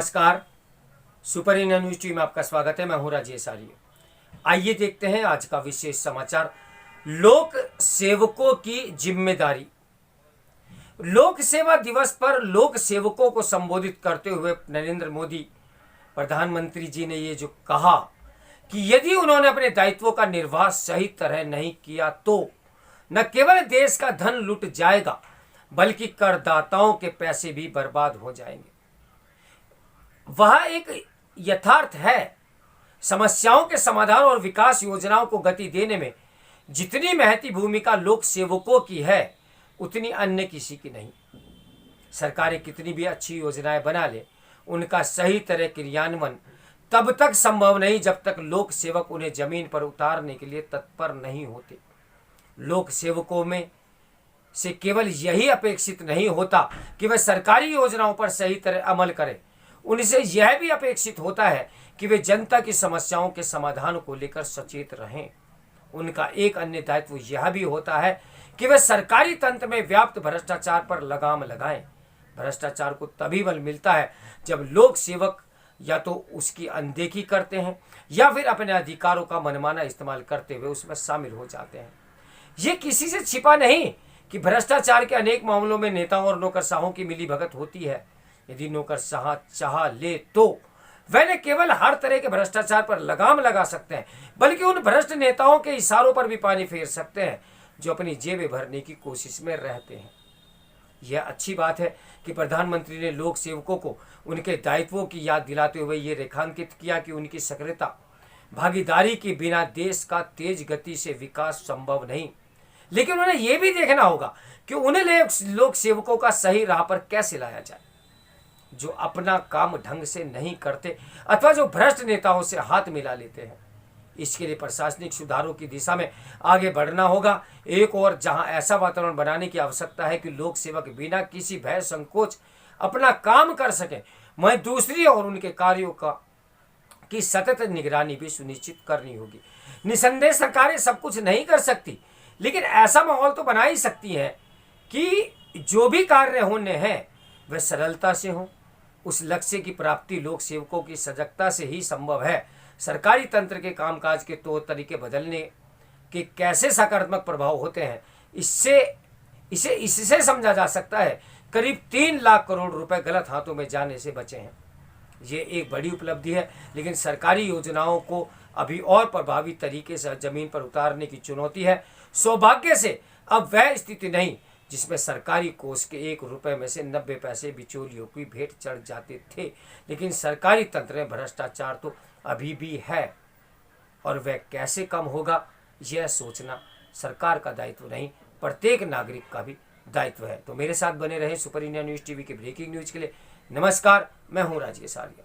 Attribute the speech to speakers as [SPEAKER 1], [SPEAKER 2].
[SPEAKER 1] नमस्कार। Super India news TV में आपका स्वागत है। मैं हूं राजेश आर्य। आइए देखते हैं आज का विशेष समाचार। लोक सेवकों की जिम्मेदारी। लोक सेवा दिवस पर लोक सेवकों को संबोधित करते हुए नरेंद्र मोदी प्रधानमंत्री जी ने ये जो कहा कि यदि उन्होंने अपने दायित्वों का निर्वाह सही तरह नहीं किया तो न केवल देश का धन लुट जाएगा बल्कि करदाताओं के पैसे भी बर्बाद हो जाएंगे। वह एक यथार्थ है। समस्याओं के समाधान और विकास योजनाओं को गति देने में जितनी महती भूमिका लोक सेवकों की है उतनी अन्य किसी की नहीं। सरकारें कितनी भी अच्छी योजनाएं बना ले, उनका सही तरह क्रियान्वयन तब तक संभव नहीं जब तक लोक सेवक उन्हें जमीन पर उतारने के लिए तत्पर नहीं होते। लोक सेवकों में से केवल यही अपेक्षित नहीं होता कि वे सरकारी योजनाओं पर सही तरह अमल करें, उनसे यह भी अपेक्षित होता है कि वे जनता की समस्याओं के समाधान को लेकर सचेत रहें। उनका एक अन्य दायित्व यह भी होता है कि वे सरकारी तंत्र में व्याप्त भ्रष्टाचार पर लगाम लगाएं। भ्रष्टाचार को तभी बल मिलता है जब लोक सेवक या तो उसकी अनदेखी करते हैं या फिर अपने अधिकारों का मनमाना इस्तेमाल करते हुए उसमें शामिल हो जाते हैं। ये किसी से छिपा नहीं कि भ्रष्टाचार के अनेक मामलों में नेताओं और नौकरशाहों की मिलीभगत होती है। यदि नौकरशाह चाह ले तो वह न केवल हर तरह के भ्रष्टाचार पर लगाम लगा सकते हैं बल्कि उन भ्रष्ट नेताओं के इशारों पर भी पानी फेर सकते हैं जो अपनी जेबें भरने की कोशिश में रहते हैं। यह अच्छी बात है कि प्रधानमंत्री ने लोक सेवकों को उनके दायित्वों की याद दिलाते हुए ये रेखांकित किया कि उनकी सक्रियता भागीदारी के बिना देश का तेज गति से विकास संभव नहीं। लेकिन उन्हें यह भी देखना होगा कि उन्हें लोक सेवकों का सही राह पर कैसे लाया जाए। जो अपना काम ढंग से नहीं करते अथवा जो भ्रष्ट नेताओं से हाथ मिला लेते हैं। इसके लिए प्रशासनिक सुधारों की दिशा में आगे बढ़ना होगा। एक और जहां ऐसा वातावरण बनाने की आवश्यकता है कि लोक सेवक बिना किसी भय संकोच अपना काम कर सकें, वहीं दूसरी ओर उनके कार्यों की सतत निगरानी भी सुनिश्चित करनी होगी। निसंदेह सरकारें सब कुछ नहीं कर सकती, लेकिन ऐसा माहौल तो बना ही सकती है कि जो भी कार्य होने हैं वह सरलता से हों। उस लक्ष्य की प्राप्ति लोक सेवकों की सजगता से ही संभव है। सरकारी तंत्र के कामकाज के तौर तरीके बदलने के कैसे सकारात्मक प्रभाव होते हैं, इससे समझा जा सकता है करीब 3 लाख करोड़ रुपए गलत हाथों में जाने से बचे हैं। ये एक बड़ी उपलब्धि है, लेकिन सरकारी योजनाओं को अभी और प्रभावी तरीके से जमीन पर उतारने की चुनौती है। सौभाग्य से अब वह स्थिति नहीं जिसमें सरकारी कोष के 1 रुपए में से 90 पैसे बिचौलियों की भेंट चढ़ जाते थे। लेकिन सरकारी तंत्र में भ्रष्टाचार तो अभी भी है और वह कैसे कम होगा यह सोचना सरकार का दायित्व नहीं, प्रत्येक नागरिक का भी दायित्व है। तो मेरे साथ बने रहें सुपर इंडिया न्यूज टीवी के ब्रेकिंग न्यूज के लिए। नमस्कार, मैं हूं राजेश आर्य।